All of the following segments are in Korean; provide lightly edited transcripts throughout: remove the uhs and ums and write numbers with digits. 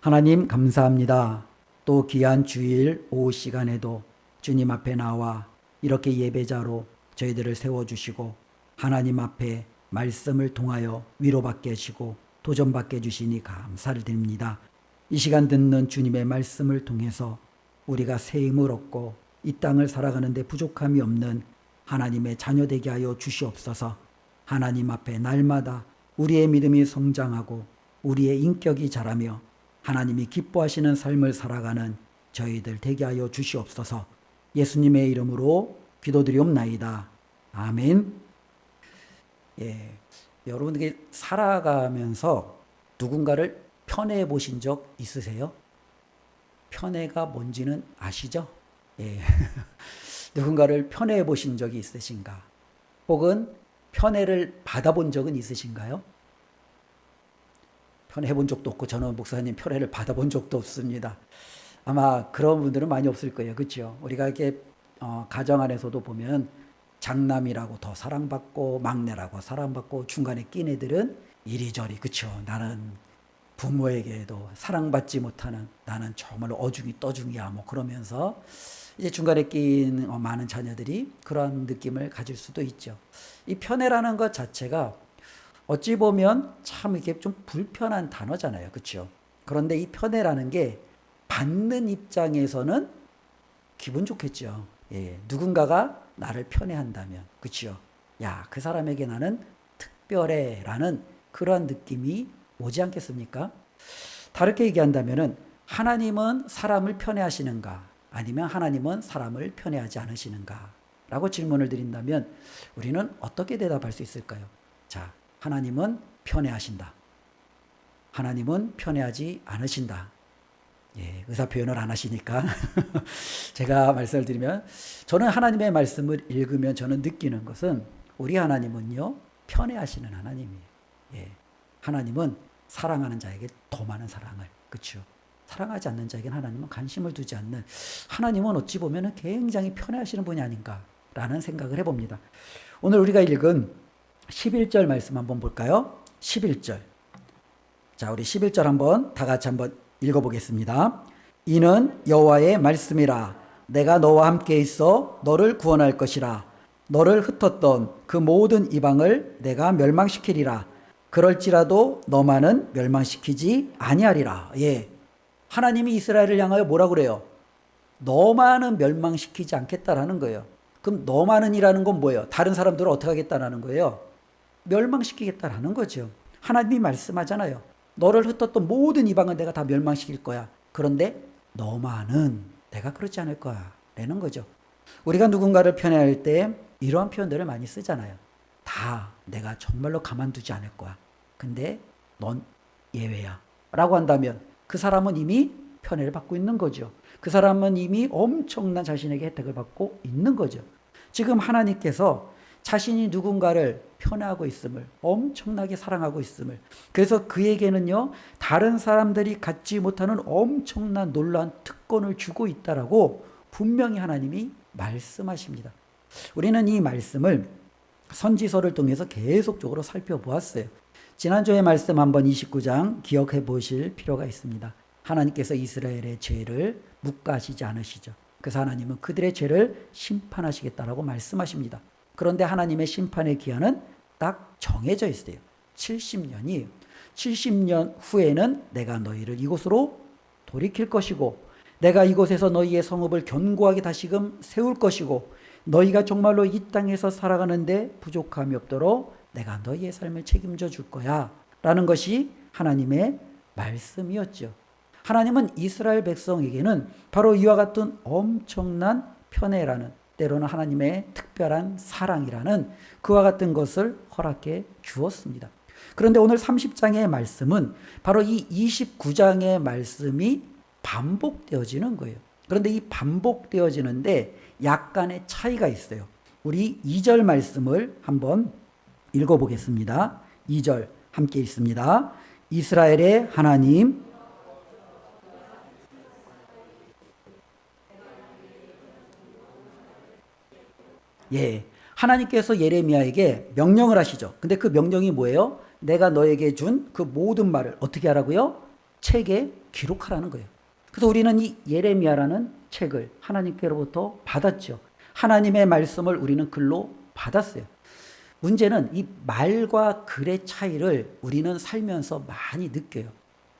하나님 감사합니다. 또 귀한 주일 오후 시간에도 주님 앞에 나와 이렇게 예배자로 저희들을 세워주시고 하나님 앞에 말씀을 통하여 위로받게 하시고 도전받게 해주시니 감사를 드립니다. 이 시간 듣는 주님의 말씀을 통해서 우리가 새 힘을 얻고 이 땅을 살아가는데 부족함이 없는 하나님의 자녀 되게 하여 주시옵소서. 하나님 앞에 날마다 우리의 믿음이 성장하고 우리의 인격이 자라며 하나님이 기뻐하시는 삶을 살아가는 저희들 되게 하여 주시옵소서. 예수님의 이름으로 기도드리옵나이다. 아멘. 여러분에게 살아가면서 누군가를 편애해 보신 적 있으세요? 편애가 뭔지는 아시죠? 누군가를 편애해 보신 적이 있으신가? 혹은 편애를 받아본 적은 있으신가요? 편애해 본 적도 없고 저는 목사님 편애를 받아본 적도 없습니다. 아마 그런 분들은 많이 없을 거예요. 그렇죠? 우리가 이렇게 가정 안에서도 보면 장남이라고 더 사랑받고 막내라고 사랑받고 중간에 낀 애들은 이리저리 그렇죠? 나는 부모에게도 사랑받지 못하는 나는 정말로 어중이 떠중이야 뭐 그러면서 이제 중간에 낀 많은 자녀들이 그런 느낌을 가질 수도 있죠. 이 편애라는 것 자체가 어찌 보면 참 이게 좀 불편한 단어잖아요. 그렇죠? 그런데 이 편애라는 게 받는 입장에서는 기분 좋겠죠. 누군가가 나를 편애한다면, 그렇죠? 야, 그 사람에게 나는 특별해라는 그런 느낌이 오지 않겠습니까? 다르게 얘기한다면은 하나님은 사람을 편애하시는가? 아니면 하나님은 사람을 편애하지 않으시는가? 라고 질문을 드린다면 우리는 어떻게 대답할 수 있을까요? 자, 하나님은 편애하신다. 하나님은 편애하지 않으신다. 의사 표현을 안 하시니까 제가 말씀을 드리면 저는 하나님의 말씀을 읽으면 저는 느끼는 것은 우리 하나님은요 편애하시는 하나님이에요. 하나님은 사랑하는 자에게 더 많은 사랑을, 그렇죠? 사랑하지 않는 자에게는 하나님은 관심을 두지 않는, 하나님은 어찌 보면 굉장히 편애하시는 분이 아닌가라는 생각을 해봅니다. 오늘 우리가 읽은 11절 말씀 한번 볼까요? 11절. 자, 우리 11절 한번 다 같이 한번 읽어보겠습니다. 이는 여호와의 말씀이라. 내가 너와 함께 있어 너를 구원할 것이라. 너를 흩었던 그 모든 이방을 내가 멸망시키리라. 그럴지라도 너만은 멸망시키지 아니하리라. 하나님이 이스라엘을 향하여 뭐라고 그래요? 너만은 멸망시키지 않겠다라는 거예요. 그럼 너만은이라는 건 뭐예요? 다른 사람들을 어떻게 하겠다라는 거예요? 멸망시키겠다라는 거죠. 하나님이 말씀하잖아요. 너를 흩었던 모든 이방은 내가 다 멸망시킬 거야. 그런데 너만은 내가 그렇지 않을 거야. 라는 거죠. 우리가 누군가를 편애할 때 이러한 표현들을 많이 쓰잖아요. 다 내가 정말로 가만두지 않을 거야. 근데 넌 예외야. 라고 한다면 그 사람은 이미 편애를 받고 있는 거죠. 그 사람은 이미 엄청난 자신에게 혜택을 받고 있는 거죠. 지금 하나님께서 자신이 누군가를 편애하고 있음을, 엄청나게 사랑하고 있음을, 그래서 그에게는요 다른 사람들이 갖지 못하는 엄청난 놀라운 특권을 주고 있다라고 분명히 하나님이 말씀하십니다. 우리는 이 말씀을 선지서를 통해서 계속적으로 살펴보았어요. 지난주에 말씀 한번 29장 기억해 보실 필요가 있습니다. 하나님께서 이스라엘의 죄를 묵과하시지 않으시죠. 그래서 하나님은 그들의 죄를 심판하시겠다라고 말씀하십니다. 그런데 하나님의 심판의 기한은 딱 정해져 있어요. 70년이에요. 70년 후에는 내가 너희를 이곳으로 돌이킬 것이고 내가 이곳에서 너희의 성읍을 견고하게 다시금 세울 것이고 너희가 정말로 이 땅에서 살아가는데 부족함이 없도록 내가 너희의 삶을 책임져 줄 거야 라는 것이 하나님의 말씀이었죠. 하나님은 이스라엘 백성에게는 바로 이와 같은 엄청난 편애라는, 때로는 하나님의 특별한 사랑이라는 그와 같은 것을 허락해 주었습니다. 그런데 오늘 30장의 말씀은 바로 이 29장의 말씀이 반복되어지는 거예요. 그런데 이 반복되어지는데 약간의 차이가 있어요. 우리 2절 말씀을 한번 읽어보겠습니다. 2절 함께 읽습니다. 이스라엘의 하나님 하나님께서 예레미야에게 명령을 하시죠. 근데 그 명령이 뭐예요? 내가 너에게 준 그 모든 말을 어떻게 하라고요? 책에 기록하라는 거예요. 그래서 우리는 이 예레미야라는 책을 하나님께로부터 받았죠. 하나님의 말씀을 우리는 글로 받았어요. 문제는 이 말과 글의 차이를 우리는 살면서 많이 느껴요.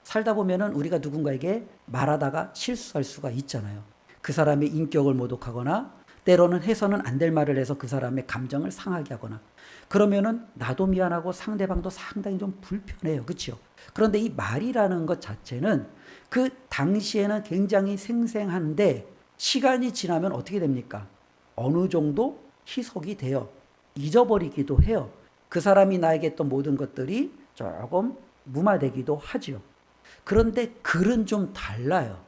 살다 보면은 우리가 누군가에게 말하다가 실수할 수가 있잖아요. 그 사람의 인격을 모독하거나 때로는 해서는 안 될 말을 해서 그 사람의 감정을 상하게 하거나 그러면은 나도 미안하고 상대방도 상당히 좀 불편해요. 그렇죠? 그런데 이 말이라는 것 자체는 그 당시에는 굉장히 생생한데 시간이 지나면 어떻게 됩니까? 어느 정도 희석이 돼요. 잊어버리기도 해요. 그 사람이 나에게 했던 모든 것들이 조금 무마되기도 하죠. 그런데 글은 좀 달라요.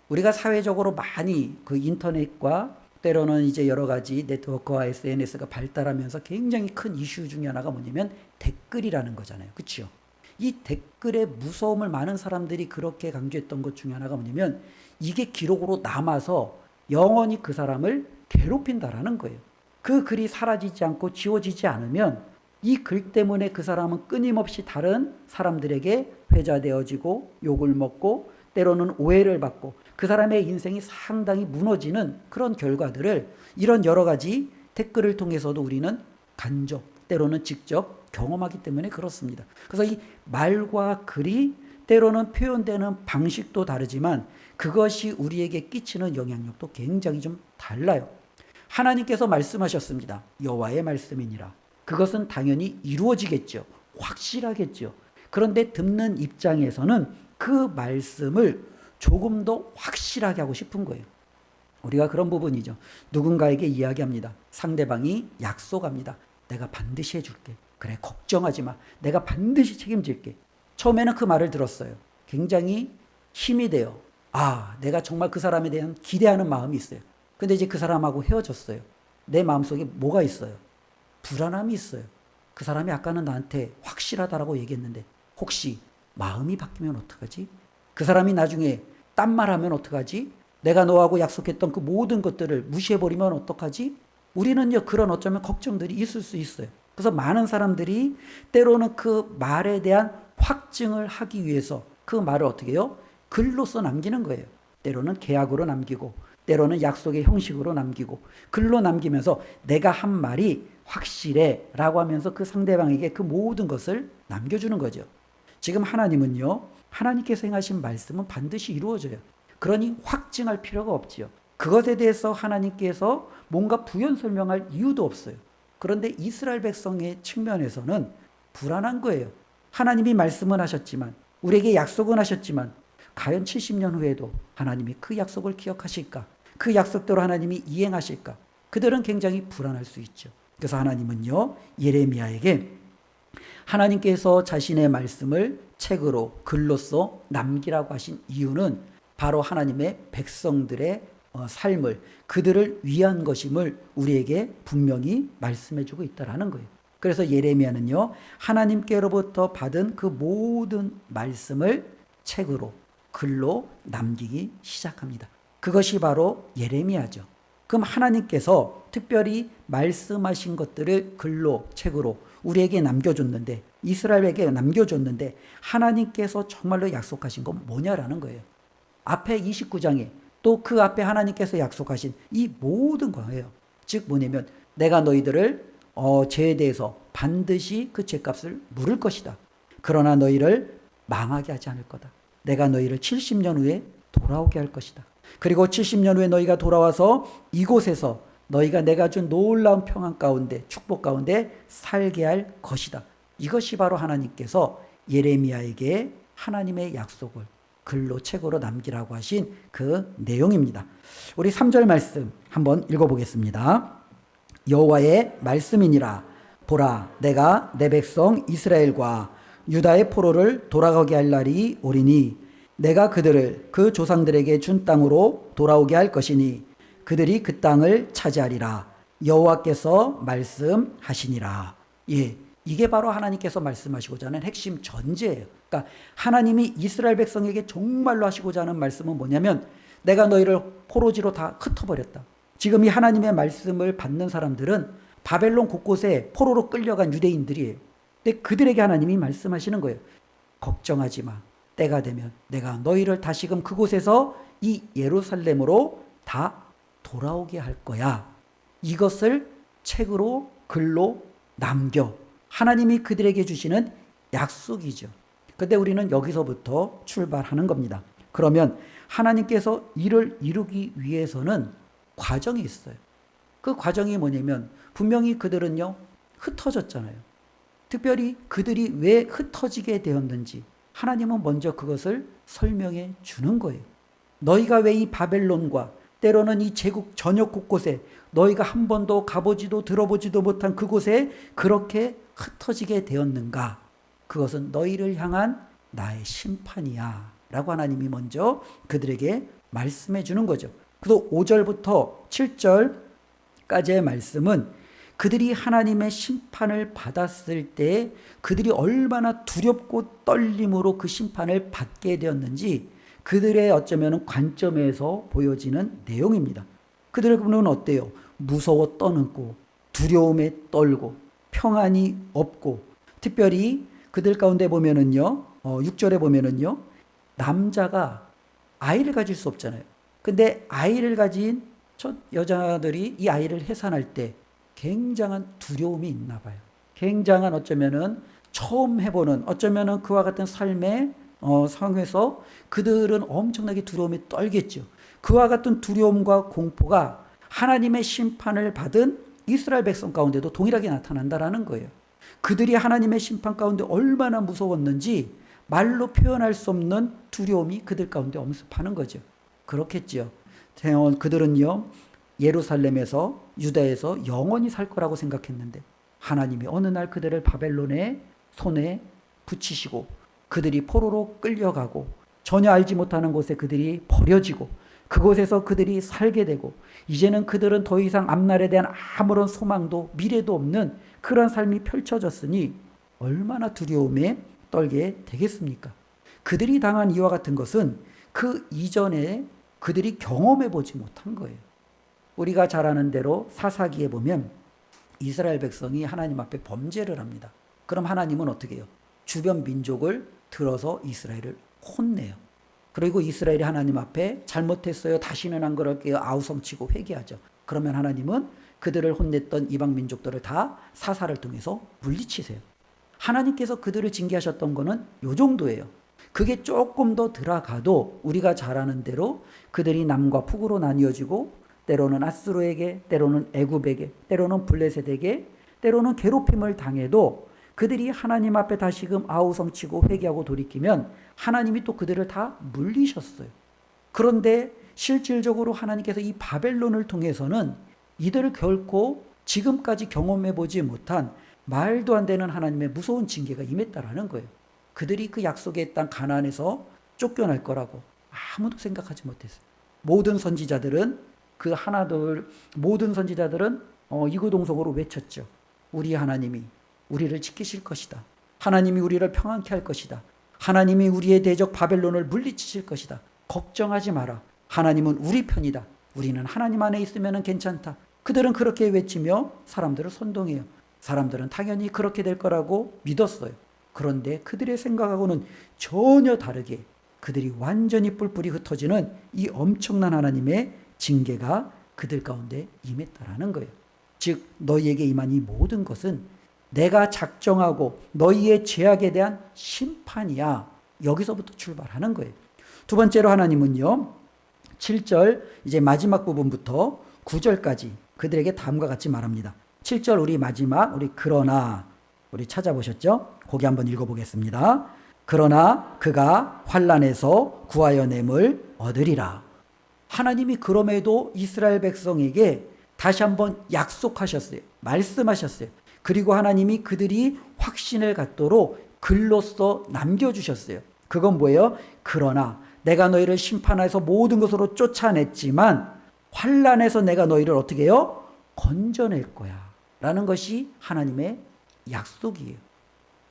우리가 사회적으로 많이 그 인터넷과 때로는 이제 여러 가지 네트워크와 SNS가 발달하면서 굉장히 큰 이슈 중에 하나가 뭐냐면 댓글이라는 거잖아요. 그렇죠? 이 댓글의 무서움을 많은 사람들이 그렇게 강조했던 것 중에 하나가 뭐냐면 이게 기록으로 남아서 영원히 그 사람을 괴롭힌다라는 거예요. 그 글이 사라지지 않고 지워지지 않으면 이 글 때문에 그 사람은 끊임없이 다른 사람들에게 회자되어지고 욕을 먹고 때로는 오해를 받고 그 사람의 인생이 상당히 무너지는 그런 결과들을 이런 여러 가지 댓글을 통해서도 우리는 간접 때로는 직접 경험하기 때문에 그렇습니다. 그래서 이 말과 글이 때로는 표현되는 방식도 다르지만 그것이 우리에게 끼치는 영향력도 굉장히 좀 달라요. 하나님께서 말씀하셨습니다. 여호와의 말씀이니라. 그것은 당연히 이루어지겠죠. 확실하겠죠. 그런데 듣는 입장에서는 그 말씀을 조금 더 확실하게 하고 싶은 거예요. 우리가 그런 부분이죠. 누군가에게 이야기합니다. 상대방이 약속합니다. 내가 반드시 해줄게. 그래, 걱정하지 마. 내가 반드시 책임질게. 처음에는 그 말을 들었어요. 굉장히 힘이 돼요. 아, 내가 정말 그 사람에 대한 기대하는 마음이 있어요. 근데 이제 그 사람하고 헤어졌어요. 내 마음속에 뭐가 있어요? 불안함이 있어요. 그 사람이 아까는 나한테 확실하다라고 얘기했는데 혹시 마음이 바뀌면 어떡하지? 그 사람이 나중에 딴 말하면 어떡하지? 내가 너하고 약속했던 그 모든 것들을 무시해버리면 어떡하지? 우리는요, 그런 어쩌면 걱정들이 있을 수 있어요. 그래서 많은 사람들이 때로는 그 말에 대한 확증을 하기 위해서 그 말을 어떻게 해요? 글로써 남기는 거예요. 때로는 계약으로 남기고 때로는 약속의 형식으로 남기고 글로 남기면서 내가 한 말이 확실해 라고 하면서 그 상대방에게 그 모든 것을 남겨주는 거죠. 지금 하나님은요, 하나님께서 행하신 말씀은 반드시 이루어져요. 그러니 확증할 필요가 없지요. 그것에 대해서 하나님께서 뭔가 부연 설명할 이유도 없어요. 그런데 이스라엘 백성의 측면에서는 불안한 거예요. 하나님이 말씀은 하셨지만 우리에게 약속은 하셨지만 과연 70년 후에도 하나님이 그 약속을 기억하실까? 그 약속대로 하나님이 이행하실까? 그들은 굉장히 불안할 수 있죠. 그래서 하나님은요, 예레미야에게 하나님께서 자신의 말씀을 책으로 글로써 남기라고 하신 이유는 바로 하나님의 백성들의 삶을 그들을 위한 것임을 우리에게 분명히 말씀해주고 있다라는 거예요. 그래서 예레미야는요, 하나님께로부터 받은 그 모든 말씀을 책으로 글로 남기기 시작합니다. 그것이 바로 예레미야죠. 그럼 하나님께서 특별히 말씀하신 것들을 글로 책으로 우리에게 남겨줬는데 이스라엘에게 남겨줬는데 하나님께서 정말로 약속하신 건 뭐냐라는 거예요. 앞에 29장에 또 그 앞에 하나님께서 약속하신 이 모든 거예요. 즉 뭐냐면 내가 너희들을 죄에 대해서 반드시 그 죄값을 물을 것이다. 그러나 너희를 망하게 하지 않을 거다. 내가 너희를 70년 후에 돌아오게 할 것이다. 그리고 70년 후에 너희가 돌아와서 이곳에서 너희가 내가 준 놀라운 평안 가운데 축복 가운데 살게 할 것이다. 이것이 바로 하나님께서 예레미야에게 하나님의 약속을 글로 책으로 남기라고 하신 그 내용입니다. 우리 3절 말씀 한번 읽어보겠습니다. 여호와의 말씀이니라. 보라, 내가 내 백성 이스라엘과 유다의 포로를 돌아가게 할 날이 오리니 내가 그들을 그 조상들에게 준 땅으로 돌아오게 할 것이니 그들이 그 땅을 차지하리라. 여호와께서 말씀하시니라. 예, 이게 바로 하나님께서 말씀하시고자 하는 핵심 전제예요. 그러니까 하나님이 이스라엘 백성에게 정말로 하시고자 하는 말씀은 뭐냐면 내가 너희를 포로지로 다 흩어버렸다. 지금 이 하나님의 말씀을 받는 사람들은 바벨론 곳곳에 포로로 끌려간 유대인들이에요. 근데 그들에게 하나님이 말씀하시는 거예요. 걱정하지 마. 때가 되면 내가 너희를 다시금 그곳에서 이 예루살렘으로 다 돌아오게 할 거야. 이것을 책으로 글로 남겨. 하나님이 그들에게 주시는 약속이죠. 근데 우리는 여기서부터 출발하는 겁니다. 그러면 하나님께서 이를 이루기 위해서는 과정이 있어요. 그 과정이 뭐냐면 분명히 그들은요 흩어졌잖아요. 특별히 그들이 왜 흩어지게 되었는지 하나님은 먼저 그것을 설명해 주는 거예요. 너희가 왜 이 바벨론과 때로는 이 제국 전역 곳곳에 너희가 한 번도 가보지도 들어보지도 못한 그곳에 그렇게 흩어지게 되었는가? 그것은 너희를 향한 나의 심판이야 라고 하나님이 먼저 그들에게 말씀해 주는 거죠. 그래서 5절부터 7절까지의 말씀은 그들이 하나님의 심판을 받았을 때 그들이 얼마나 두렵고 떨림으로 그 심판을 받게 되었는지 그들의 어쩌면 관점에서 보여지는 내용입니다. 그들은 어때요? 무서워 떠는고 두려움에 떨고 평안이 없고 특별히 그들 가운데 보면은요 6절에 보면은요 남자가 아이를 가질 수 없잖아요. 근데 아이를 가진 첫 여자들이 이 아이를 해산할 때 굉장한 두려움이 있나 봐요. 굉장한 어쩌면은 처음 해보는 어쩌면은 그와 같은 삶의 상황에서 그들은 엄청나게 두려움에 떨겠죠. 그와 같은 두려움과 공포가 하나님의 심판을 받은 이스라엘 백성 가운데도 동일하게 나타난다라는 거예요. 그들이 하나님의 심판 가운데 얼마나 무서웠는지 말로 표현할 수 없는 두려움이 그들 가운데 엄습하는 거죠. 그렇겠죠. 그들은요 예루살렘에서 유다에서 영원히 살 거라고 생각했는데 하나님이 어느 날 그들을 바벨론의 손에 붙이시고 그들이 포로로 끌려가고 전혀 알지 못하는 곳에 그들이 버려지고 그곳에서 그들이 살게 되고 이제는 그들은 더 이상 앞날에 대한 아무런 소망도 미래도 없는 그런 삶이 펼쳐졌으니 얼마나 두려움에 떨게 되겠습니까? 그들이 당한 이와 같은 것은 그 이전에 그들이 경험해 보지 못한 거예요. 우리가 잘 아는 대로 사사기에 보면 이스라엘 백성이 하나님 앞에 범죄를 합니다. 그럼 하나님은 어떻게 해요? 주변 민족을 들어서 이스라엘을 혼내요. 그리고 이스라엘이 하나님 앞에 잘못했어요. 다시는 안 그럴게요. 아우성치고 회개하죠. 그러면 하나님은 그들을 혼냈던 이방 민족들을 다 사사를 통해서 물리치세요. 하나님께서 그들을 징계하셨던 거는 요 정도예요. 그게 조금 더 들어가도 우리가 잘 아는 대로 그들이 남과 북으로 나뉘어지고 때로는 아스로에게, 때로는 애굽에게, 때로는 블레셋에게, 때로는 괴롭힘을 당해도 그들이 하나님 앞에 다시금 아우성치고 회개하고 돌이키면 하나님이 또 그들을 다 물리셨어요. 그런데 실질적으로 하나님께서 이 바벨론을 통해서는 이들을 결코 지금까지 경험해 보지 못한 말도 안 되는 하나님의 무서운 징계가 임했다라는 거예요. 그들이 그 약속의 땅 가나안에서 쫓겨날 거라고 아무도 생각하지 못했어요. 모든 선지자들은 이구동성으로 외쳤죠. 우리 하나님이 우리를 지키실 것이다. 하나님이 우리를 평안케 할 것이다. 하나님이 우리의 대적 바벨론을 물리치실 것이다. 걱정하지 마라. 하나님은 우리 편이다. 우리는 하나님 안에 있으면 괜찮다. 그들은 그렇게 외치며 사람들을 선동해요. 사람들은 당연히 그렇게 될 거라고 믿었어요. 그런데 그들의 생각하고는 전혀 다르게 그들이 완전히 뿔뿔이 흩어지는 이 엄청난 하나님의 징계가 그들 가운데 임했다라는 거예요. 즉 너희에게 임한 이 모든 것은 내가 작정하고 너희의 죄악에 대한 심판이야. 여기서부터 출발하는 거예요. 두 번째로 하나님은요 7절 이제 마지막 부분부터 9절까지 그들에게 다음과 같이 말합니다. 7절 우리 마지막 그러나 우리 찾아보셨죠? 거기 한번 읽어보겠습니다. 그러나 그가 환난에서 구하여 냄을 얻으리라. 하나님이 그럼에도 이스라엘 백성에게 다시 한번 약속하셨어요. 말씀하셨어요. 그리고 하나님이 그들이 확신을 갖도록 글로써 남겨주셨어요. 그건 뭐예요? 그러나 내가 너희를 심판해서 모든 것으로 쫓아냈지만 환난에서 내가 너희를 어떻게 해요? 건져낼 거야 라는 것이 하나님의 약속이에요.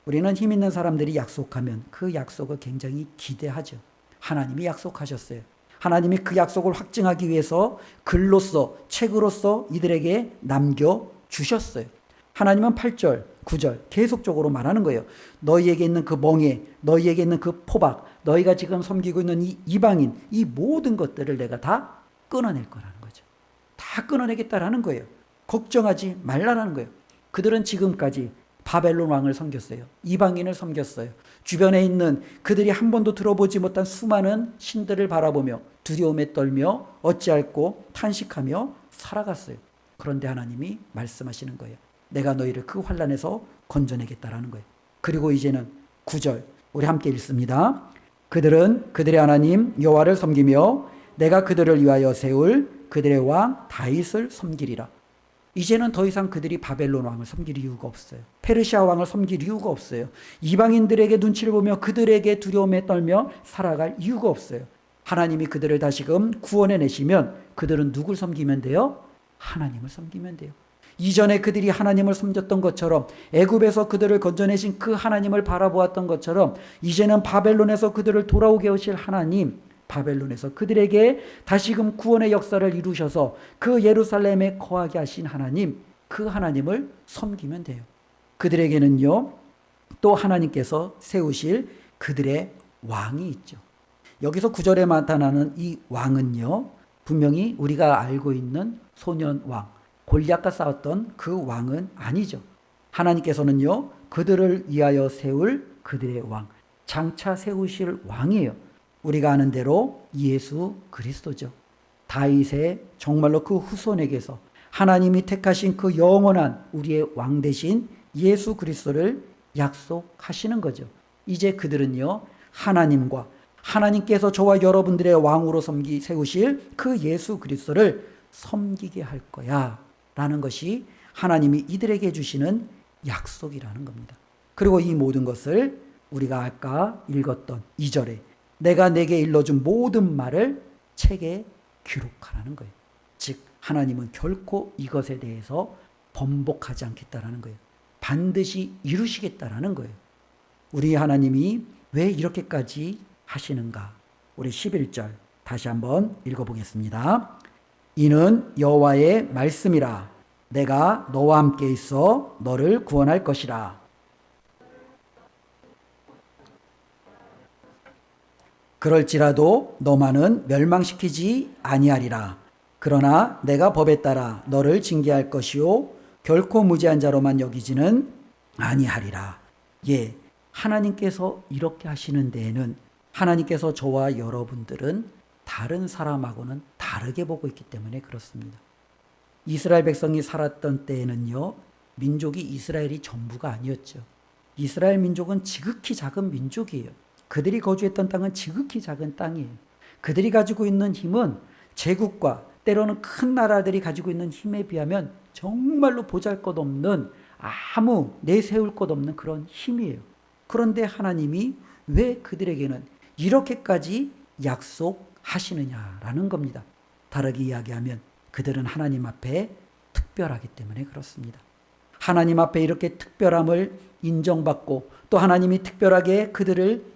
우리는 힘 있는 사람들이 약속하면 그 약속을 굉장히 기대하죠. 하나님이 약속하셨어요. 하나님이 그 약속을 확증하기 위해서 글로써 책으로써 이들에게 남겨주셨어요. 하나님은 8절 9절 계속적으로 말하는 거예요. 너희에게 있는 그 멍에 너희에게 있는 그 포박 너희가 지금 섬기고 있는 이 이방인, 이 모든 것들을 내가 다 끊어낼 거라는 거죠. 다 끊어내겠다라는 거예요. 걱정하지 말라라는 거예요. 그들은 지금까지 바벨론 왕을 섬겼어요. 이방인을 섬겼어요. 주변에 있는 그들이 한 번도 들어보지 못한 수많은 신들을 바라보며 두려움에 떨며 어찌할꼬 탄식하며 살아갔어요. 그런데 하나님이 말씀하시는 거예요. 내가 너희를 그 환난에서 건져내겠다라는 거예요. 그리고 이제는 9절 우리 함께 읽습니다. 그들은 그들의 하나님 여호와를 섬기며 내가 그들을 위하여 세울 그들의 왕 다윗을 섬기리라. 이제는 더 이상 그들이 바벨론 왕을 섬길 이유가 없어요. 페르시아 왕을 섬길 이유가 없어요. 이방인들에게 눈치를 보며 그들에게 두려움에 떨며 살아갈 이유가 없어요. 하나님이 그들을 다시금 구원해 내시면 그들은 누굴 섬기면 돼요? 하나님을 섬기면 돼요. 이전에 그들이 하나님을 섬겼던 것처럼 애굽에서 그들을 건져내신 그 하나님을 바라보았던 것처럼 이제는 바벨론에서 그들을 돌아오게 하실 하나님, 바벨론에서 그들에게 다시금 구원의 역사를 이루셔서 그 예루살렘에 거하게 하신 하나님, 그 하나님을 섬기면 돼요. 그들에게는요, 또 하나님께서 세우실 그들의 왕이 있죠. 여기서 9절에 나타나는 이 왕은요, 분명히 우리가 알고 있는 소년 왕, 골리앗과 싸웠던 그 왕은 아니죠. 하나님께서는요, 그들을 위하여 세울 그들의 왕, 장차 세우실 왕이에요. 우리가 아는 대로 예수 그리스도죠. 다윗의 정말로 그 후손에게서 하나님이 택하신 그 영원한 우리의 왕 대신 예수 그리스도를 약속하시는 거죠. 이제 그들은요, 하나님과 하나님께서 저와 여러분들의 왕으로 세우실 그 예수 그리스도를 섬기게 할 거야 라는 것이 하나님이 이들에게 주시는 약속이라는 겁니다. 그리고 이 모든 것을 우리가 아까 읽었던 2절에 내가 내게 일러준 모든 말을 책에 기록하라는 거예요. 즉 하나님은 결코 이것에 대해서 번복하지 않겠다라는 거예요. 반드시 이루시겠다라는 거예요. 우리 하나님이 왜 이렇게까지 하시는가? 우리 11절 다시 한번 읽어보겠습니다. 이는 여호와의 말씀이라. 내가 너와 함께 있어 너를 구원할 것이라. 그럴지라도 너만은 멸망시키지 아니하리라. 그러나 내가 법에 따라 너를 징계할 것이요 결코 무죄한 자로만 여기지는 아니하리라. 예, 하나님께서 이렇게 하시는 데에는 하나님께서 저와 여러분들은 다른 사람하고는 다르게 보고 있기 때문에 그렇습니다. 이스라엘 백성이 살았던 때에는요, 민족이 이스라엘이 전부가 아니었죠. 이스라엘 민족은 지극히 작은 민족이에요. 그들이 거주했던 땅은 지극히 작은 땅이에요. 그들이 가지고 있는 힘은 제국과 때로는 큰 나라들이 가지고 있는 힘에 비하면 정말로 보잘것없는, 아무 내세울 것 없는 그런 힘이에요. 그런데 하나님이 왜 그들에게는 이렇게까지 약속하시느냐라는 겁니다. 다르게 이야기하면 그들은 하나님 앞에 특별하기 때문에 그렇습니다. 하나님 앞에 이렇게 특별함을 인정받고 또 하나님이 특별하게 그들을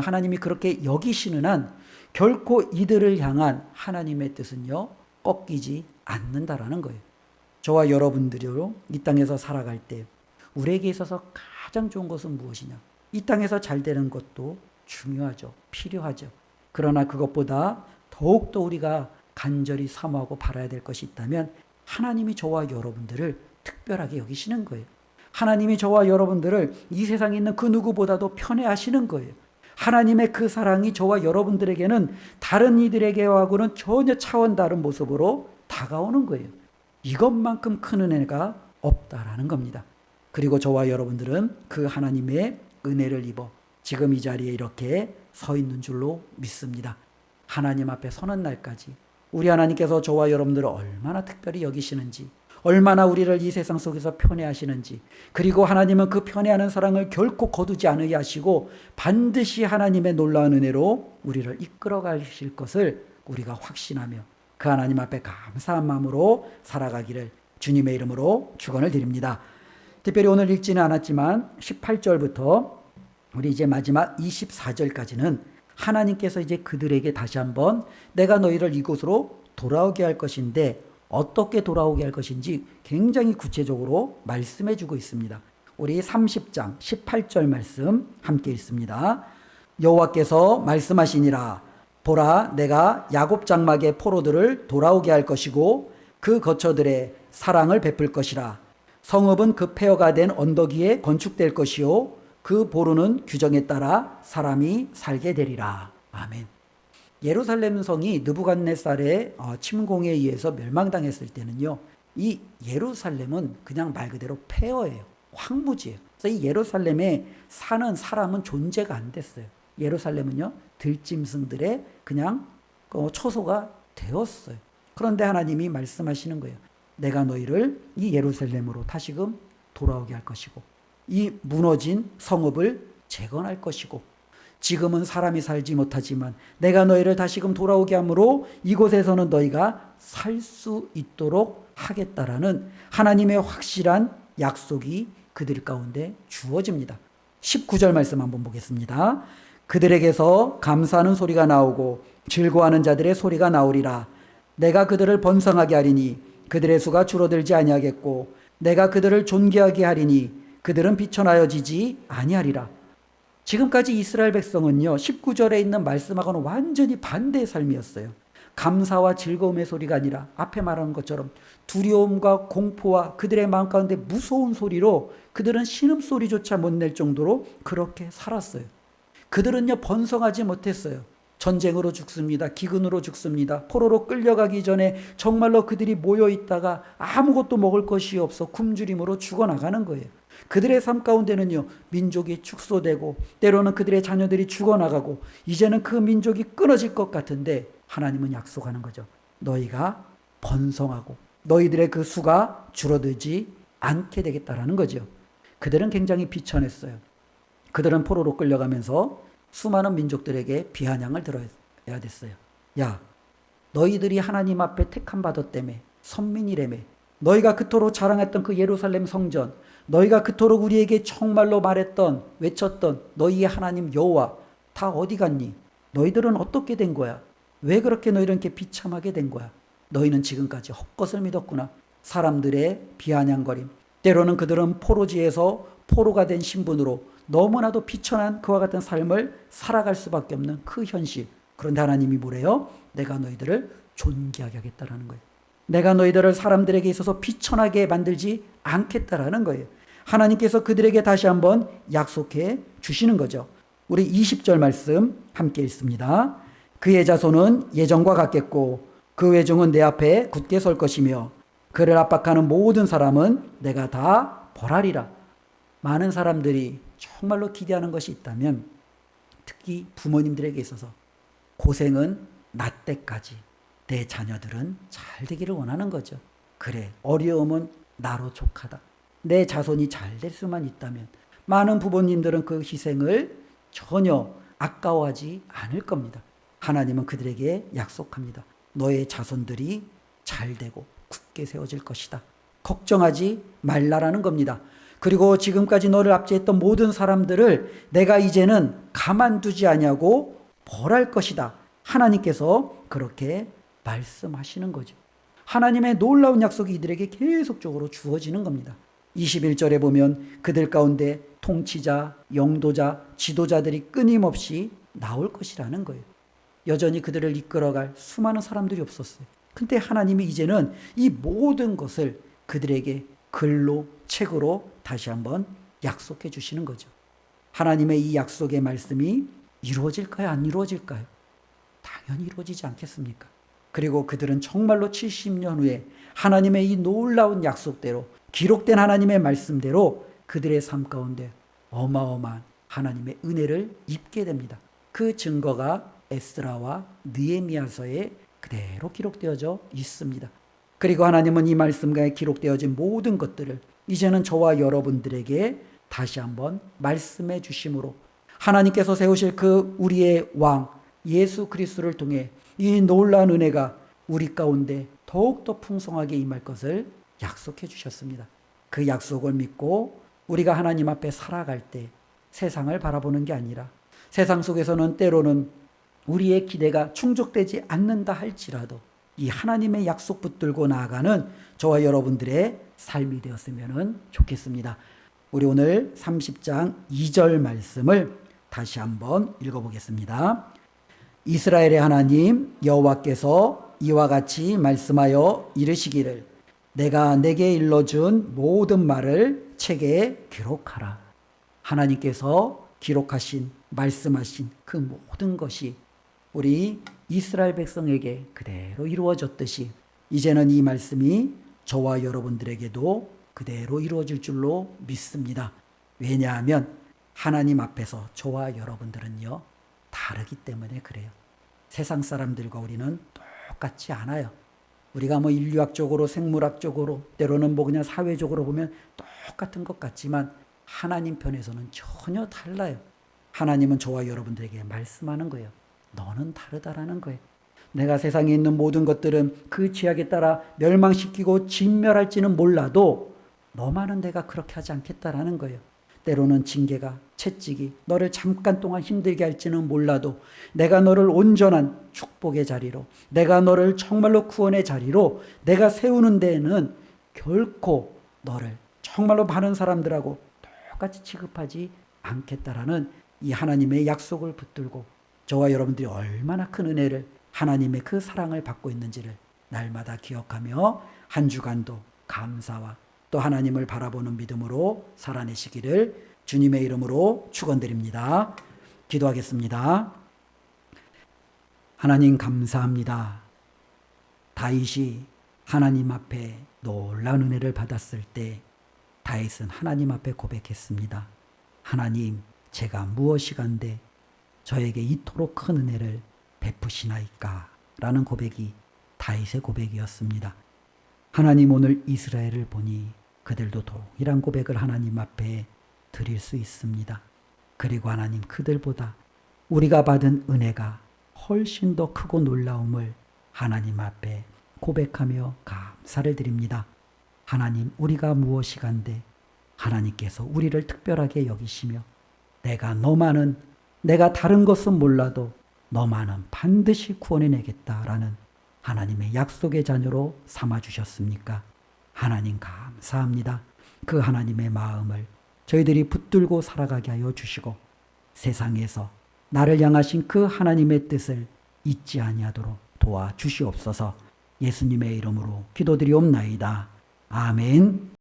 하나님이 그렇게 여기시는 한 결코 이들을 향한 하나님의 뜻은요, 꺾이지 않는다라는 거예요. 저와 여러분들이요, 이 땅에서 살아갈 때 우리에게 있어서 가장 좋은 것은 무엇이냐? 이 땅에서 잘 되는 것도 중요하죠. 필요하죠. 그러나 그것보다 더욱더 우리가 간절히 사모하고 바라야 될 것이 있다면 하나님이 저와 여러분들을 특별하게 여기시는 거예요. 하나님이 저와 여러분들을 이 세상에 있는 그 누구보다도 편애하시는 거예요. 하나님의 그 사랑이 저와 여러분들에게는 다른 이들에게하고는 전혀 차원 다른 모습으로 다가오는 거예요. 이것만큼 큰 은혜가 없다라는 겁니다. 그리고 저와 여러분들은 그 하나님의 은혜를 입어 지금 이 자리에 이렇게 서 있는 줄로 믿습니다. 하나님 앞에 서는 날까지 우리 하나님께서 저와 여러분들을 얼마나 특별히 여기시는지, 얼마나 우리를 이 세상 속에서 편애하시는지, 그리고 하나님은 그 편애하는 사랑을 결코 거두지 않으게 하시고 반드시 하나님의 놀라운 은혜로 우리를 이끌어 가실 것을 우리가 확신하며 그 하나님 앞에 감사한 마음으로 살아가기를 주님의 이름으로 축원을 드립니다. 특별히 오늘 읽지는 않았지만 18절부터 우리 이제 마지막 24절까지는 하나님께서 이제 그들에게 다시 한번 내가 너희를 이곳으로 돌아오게 할 것인데 어떻게 돌아오게 할 것인지 굉장히 구체적으로 말씀해 주고 있습니다. 우리 30장 18절 말씀 함께 읽습니다. 여호와께서 말씀하시니라. 보라, 내가 야곱 장막의 포로들을 돌아오게 할 것이고 그 거처들에 사랑을 베풀 것이라. 성읍은 그 폐허가 된 언덕 위에 건축될 것이요 그 보루는 규정에 따라 사람이 살게 되리라. 아멘. 예루살렘 성이 느부갓네살의 침공에 의해서 멸망당했을 때는요, 이 예루살렘은 그냥 말 그대로 폐허예요. 황무지예요. 그래서 이 예루살렘에 사는 사람은 존재가 안 됐어요. 예루살렘은요, 들짐승들의 그냥 처소가 되었어요. 그런데 하나님이 말씀하시는 거예요. 내가 너희를 이 예루살렘으로 다시금 돌아오게 할 것이고 이 무너진 성읍을 재건할 것이고 지금은 사람이 살지 못하지만 내가 너희를 다시금 돌아오게 함으로 이곳에서는 너희가 살 수 있도록 하겠다라는 하나님의 확실한 약속이 그들 가운데 주어집니다. 19절 말씀 한번 보겠습니다. 그들에게서 감사하는 소리가 나오고 즐거워하는 자들의 소리가 나오리라. 내가 그들을 번성하게 하리니 그들의 수가 줄어들지 아니하겠고 내가 그들을 존귀하게 하리니 그들은 비천하여지지 아니하리라. 지금까지 이스라엘 백성은요, 19절에 있는 말씀하고는 완전히 반대의 삶이었어요. 감사와 즐거움의 소리가 아니라 앞에 말한 것처럼 두려움과 공포와 그들의 마음 가운데 무서운 소리로 그들은 신음소리조차 못 낼 정도로 그렇게 살았어요. 그들은요, 번성하지 못했어요. 전쟁으로 죽습니다. 기근으로 죽습니다. 포로로 끌려가기 전에 정말로 그들이 모여 있다가 아무것도 먹을 것이 없어 굶주림으로 죽어나가는 거예요. 그들의 삶 가운데는요, 민족이 축소되고 때로는 그들의 자녀들이 죽어나가고 이제는 그 민족이 끊어질 것 같은데 하나님은 약속하는 거죠. 너희가 번성하고 너희들의 그 수가 줄어들지 않게 되겠다라는 거죠. 그들은 굉장히 비천했어요. 그들은 포로로 끌려가면서 수많은 민족들에게 비아냥을 들어야 됐어요. 야, 너희들이 하나님 앞에 택함 받았다며, 선민이라며, 너희가 그토록 자랑했던 그 예루살렘 성전, 너희가 그토록 우리에게 정말로 말했던, 외쳤던 너희의 하나님 여호와 다 어디 갔니? 너희들은 어떻게 된 거야? 왜 그렇게 너희는 이렇게 비참하게 된 거야? 너희는 지금까지 헛것을 믿었구나. 사람들의 비아냥거림, 때로는 그들은 포로지에서 포로가 된 신분으로 너무나도 비천한 그와 같은 삶을 살아갈 수밖에 없는 그 현실. 그런데 하나님이 뭐래요? 내가 너희들을 존귀하게 하겠다라는 거예요. 내가 너희들을 사람들에게 있어서 비천하게 만들지 않겠다라는 거예요. 하나님께서 그들에게 다시 한번 약속해 주시는 거죠. 우리 20절 말씀 함께 읽습니다. 그의 자손은 예전과 같겠고 그 회중은 내 앞에 굳게 설 것이며 그를 압박하는 모든 사람은 내가 다 벌하리라. 많은 사람들이 정말로 기대하는 것이 있다면 특히 부모님들에게 있어서 고생은 나 때까지 내 자녀들은 잘 되기를 원하는 거죠. 그래, 어려움은 나로 족하다. 내 자손이 잘 될 수만 있다면 많은 부모님들은 그 희생을 전혀 아까워하지 않을 겁니다. 하나님은 그들에게 약속합니다. 너의 자손들이 잘 되고 굳게 세워질 것이다. 걱정하지 말라라는 겁니다. 그리고 지금까지 너를 압제했던 모든 사람들을 내가 이제는 가만두지 아니하고 벌할 것이다. 하나님께서 그렇게 말씀하시는 거죠. 하나님의 놀라운 약속이 이들에게 계속적으로 주어지는 겁니다. 21절에 보면 그들 가운데 통치자, 영도자, 지도자들이 끊임없이 나올 것이라는 거예요. 여전히 그들을 이끌어갈 수많은 사람들이 없었어요. 근데 하나님이 이제는 이 모든 것을 그들에게 글로, 책으로 다시 한번 약속해 주시는 거죠. 하나님의 이 약속의 말씀이 이루어질까요? 안 이루어질까요? 당연히 이루어지지 않겠습니까? 그리고 그들은 정말로 70년 후에 하나님의 이 놀라운 약속대로 기록된 하나님의 말씀대로 그들의 삶 가운데 어마어마한 하나님의 은혜를 입게 됩니다. 그 증거가 에스라와 느헤미야서에 그대로 기록되어져 있습니다. 그리고 하나님은 이 말씀가에 기록되어진 모든 것들을 이제는 저와 여러분들에게 다시 한번 말씀해 주심으로 하나님께서 세우실 그 우리의 왕 예수 그리스도를 통해 이 놀라운 은혜가 우리 가운데 더욱더 풍성하게 임할 것을 약속해 주셨습니다. 그 약속을 믿고 우리가 하나님 앞에 살아갈 때 세상을 바라보는 게 아니라 세상 속에서는 때로는 우리의 기대가 충족되지 않는다 할지라도 이 하나님의 약속 붙들고 나아가는 저와 여러분들의 삶이 되었으면 좋겠습니다. 우리 오늘 30장 2절 말씀을 다시 한번 읽어보겠습니다. 이스라엘의 하나님 여호와께서 이와 같이 말씀하여 이르시기를 내가 내게 일러준 모든 말을 책에 기록하라. 하나님께서 기록하신 말씀하신 그 모든 것이 우리 이스라엘 백성에게 그대로 이루어졌듯이 이제는 이 말씀이 저와 여러분들에게도 그대로 이루어질 줄로 믿습니다. 왜냐하면 하나님 앞에서 저와 여러분들은요 다르기 때문에 그래요. 세상 사람들과 우리는 똑같지 않아요. 우리가 뭐 인류학적으로 생물학적으로 때로는 뭐 그냥 사회적으로 보면 똑같은 것 같지만 하나님 편에서는 전혀 달라요. 하나님은 저와 여러분들에게 말씀하는 거예요. 너는 다르다라는 거예요. 내가 세상에 있는 모든 것들은 그 죄악에 따라 멸망시키고 진멸할지는 몰라도 너만은 내가 그렇게 하지 않겠다라는 거예요. 때로는 징계가 채찍이 너를 잠깐 동안 힘들게 할지는 몰라도 내가 너를 온전한 축복의 자리로 내가 너를 정말로 구원의 자리로 내가 세우는 데에는 결코 너를 정말로 많은 사람들하고 똑같이 취급하지 않겠다라는 이 하나님의 약속을 붙들고 저와 여러분들이 얼마나 큰 은혜를 하나님의 그 사랑을 받고 있는지를 날마다 기억하며 한 주간도 감사와 또 하나님을 바라보는 믿음으로 살아내시기를 주님의 이름으로 축원드립니다. 기도하겠습니다. 하나님 감사합니다. 다윗이 하나님 앞에 놀라운 은혜를 받았을 때 다윗은 하나님 앞에 고백했습니다. 하나님, 제가 무엇이간데 저에게 이토록 큰 은혜를 베푸시나이까? 라는 고백이 다윗의 고백이었습니다. 하나님, 오늘 이스라엘을 보니 그들도 동일한 고백을 하나님 앞에 드릴 수 있습니다. 그리고 하나님, 그들보다 우리가 받은 은혜가 훨씬 더 크고 놀라움을 하나님 앞에 고백하며 감사를 드립니다. 하나님, 우리가 무엇이간데 하나님께서 우리를 특별하게 여기시며 내가 다른 것은 몰라도 너만은 반드시 구원해내겠다라는 하나님의 약속의 자녀로 삼아주셨습니까? 하나님 감사합니다. 그 하나님의 마음을 저희들이 붙들고 살아가게 하여 주시고 세상에서 나를 향하신 그 하나님의 뜻을 잊지 아니하도록 도와주시옵소서. 예수님의 이름으로 기도드리옵나이다. 아멘.